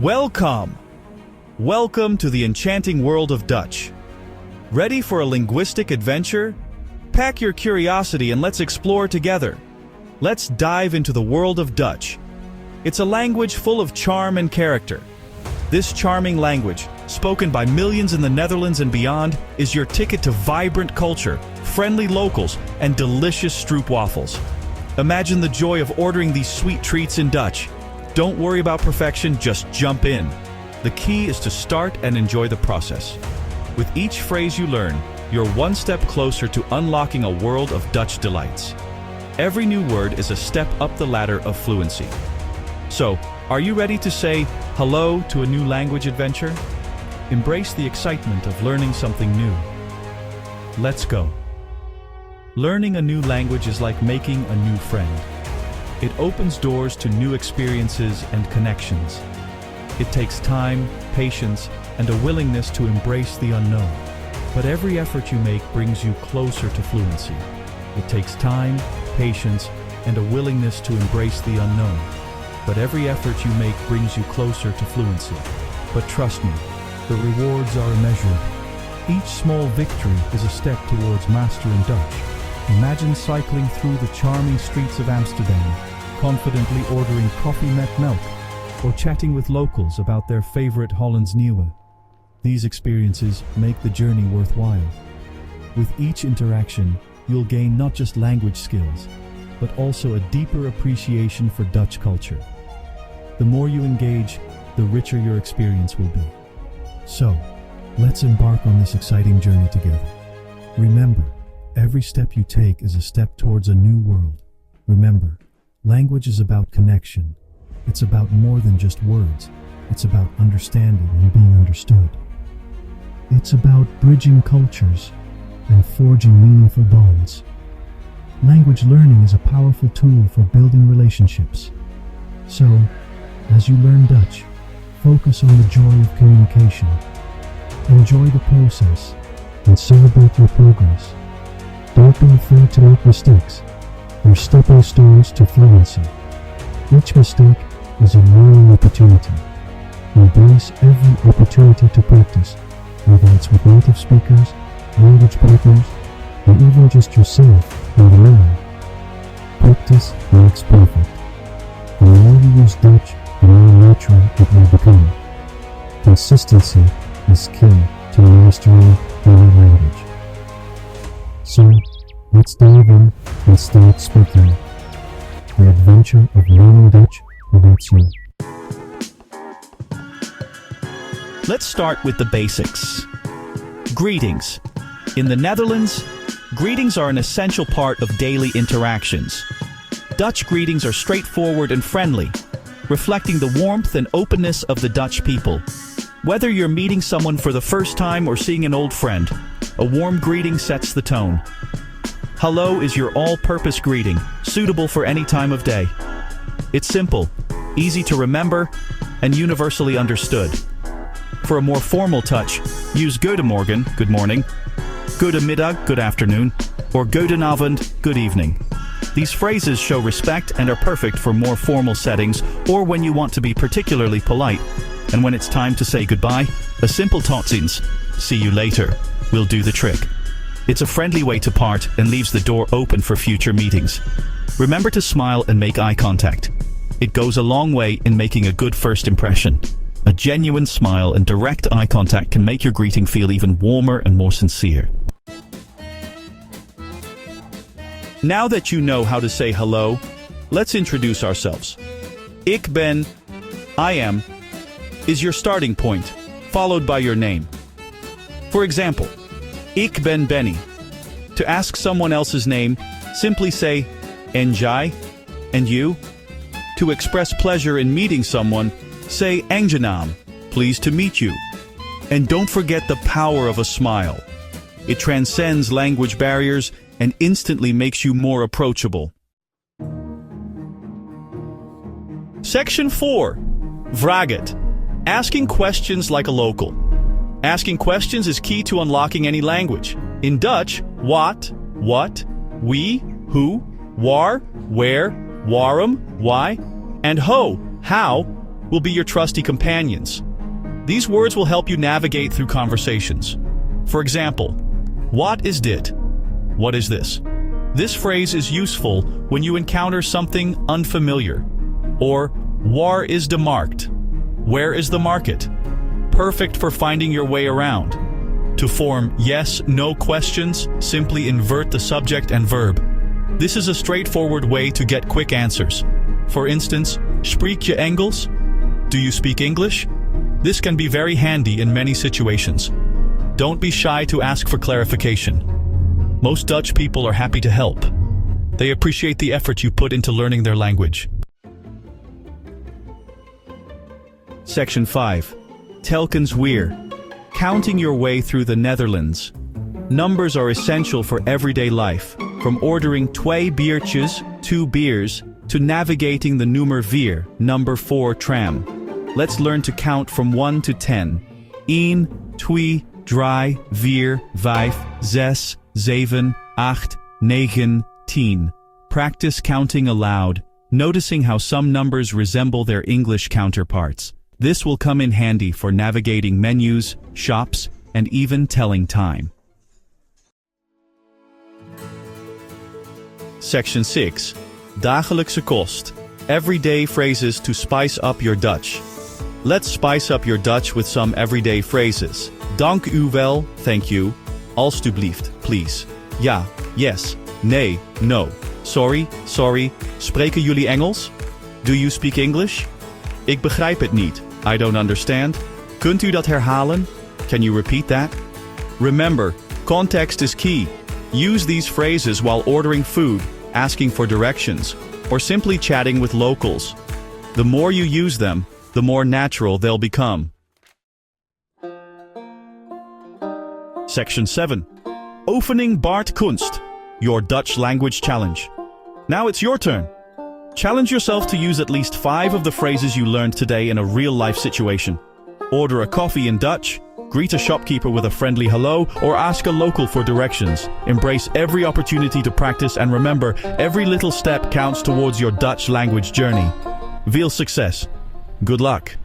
Welcome! Welcome to the enchanting world of Dutch. Ready for a linguistic adventure? Pack your curiosity and let's explore together. Let's dive into the world of Dutch. It's a language full of charm and character. This charming language, spoken by millions in the Netherlands and beyond, is your ticket to vibrant culture, friendly locals, and delicious stroopwafels. Imagine the joy of ordering these sweet treats in Dutch. Don't worry about perfection, just jump in. The key is to start and enjoy the process. With each phrase you learn, you're one step closer to unlocking a world of Dutch delights. Every new word is a step up the ladder of fluency. So, are you ready to say hello to a new language adventure? Embrace the excitement of learning something new. Let's go. Learning a new language is like making a new friend. It opens doors to new experiences and connections. It takes time, patience, and a willingness to embrace the unknown. But every effort you make brings you closer to fluency. It takes time, patience, and a willingness to embrace the unknown. But every effort you make brings you closer to fluency. But trust me, the rewards are immeasurable. Each small victory is a step towards mastering Dutch. Imagine cycling through the charming streets of Amsterdam, confidently ordering koffie met melk, or chatting with locals about their favorite Hollands Nieuwe. These experiences make the journey worthwhile. With each interaction, you'll gain not just language skills, but also a deeper appreciation for Dutch culture. The more you engage, the richer your experience will be. So, let's embark on this exciting journey together. Remember, every step you take is a step towards a new world. Remember, language is about connection. It's about more than just words. It's about understanding and being understood. It's about bridging cultures and forging meaningful bonds. Language learning is a powerful tool for building relationships. So, as you learn Dutch, focus on the joy of communication. Enjoy the process and celebrate your progress. Don't be afraid to make mistakes. They're stepping stones to fluency. Each mistake is a learning opportunity. Embrace every opportunity to practice, whether it's with native speakers, language partners, or even just yourself in the mirror. Practice makes perfect. The more you use Dutch, the more natural it will become. Consistency is key to mastering any language. So, let's dive in and start speaking. The adventure of learning Dutch awaits you. Let's start with the basics. Greetings. In the Netherlands, greetings are an essential part of daily interactions. Dutch greetings are straightforward and friendly, reflecting the warmth and openness of the Dutch people. Whether you're meeting someone for the first time or seeing an old friend, a warm greeting sets the tone. Hello is your all-purpose greeting, suitable for any time of day. It's simple, easy to remember, and universally understood. For a more formal touch, use goedemorgen, good morning, goedemiddag, good afternoon, or goedenavond, good evening. These phrases show respect and are perfect for more formal settings or when you want to be particularly polite. And when it's time to say goodbye, a simple tot ziens, see you later, will do the trick. It's a friendly way to part and leaves the door open for future meetings. Remember to smile and make eye contact. It goes a long way in making a good first impression. A genuine smile and direct eye contact can make your greeting feel even warmer and more sincere. Now that you know how to say hello, let's introduce ourselves. Ik ben, I am, is your starting point, followed by your name. For example, ik ben Benny. To ask someone else's name, simply say, en jij, and you. To express pleasure in meeting someone, say aangenaam, pleased to meet you. And don't forget the power of a smile. It transcends language barriers and instantly makes you more approachable. Section 4. Vragen. Asking questions like a local. Asking questions is key to unlocking any language. In Dutch, what, wie, who, waar, where, waarom, why, and ho, how, will be your trusty companions. These words will help you navigate through conversations. For example, what is dit? What is this? This phrase is useful when you encounter something unfamiliar. Or, waar is de markt? Where is the market? Perfect for finding your way around. To form yes/no questions, simply invert the subject and verb. This is a straightforward way to get quick answers. For instance, spreek je Engels? Do you speak English? This can be very handy in many situations. Don't be shy to ask for clarification. Most Dutch people are happy to help. They appreciate the effort you put into learning their language. Section 5. Telkens weer. Counting your way through the Netherlands. Numbers are essential for everyday life, from ordering 2 biertjes, 2 beers, to navigating the nummer 4, number 4 tram. Let's learn to count from 1 to 10. 1, 2, 3, 4, 5, 6, 7, 8, 9, 10. Practice counting aloud, noticing how some numbers resemble their English counterparts. This will come in handy for navigating menus, shops, and even telling time. Section 6. Dagelijkse kost. Everyday phrases to spice up your Dutch. Let's spice up your Dutch with some everyday phrases. Dank u wel, thank you. Alstublieft, please. Ja, yes. Nee, no. Sorry, sorry. Spreken jullie Engels? Do you speak English? Ik begrijp het niet. I don't understand. Kunt u dat herhalen? Can you repeat that? Remember, context is key. Use these phrases while ordering food, asking for directions, or simply chatting with locals. The more you use them, the more natural they'll become. Section 7. Oefening Bart Kunst, your Dutch language challenge. Now it's your turn. Challenge yourself to use at least 5 of the phrases you learned today in a real-life situation. Order a coffee in Dutch, greet a shopkeeper with a friendly hello, or ask a local for directions. Embrace every opportunity to practice, and remember, every little step counts towards your Dutch language journey. Veel succes. Good luck.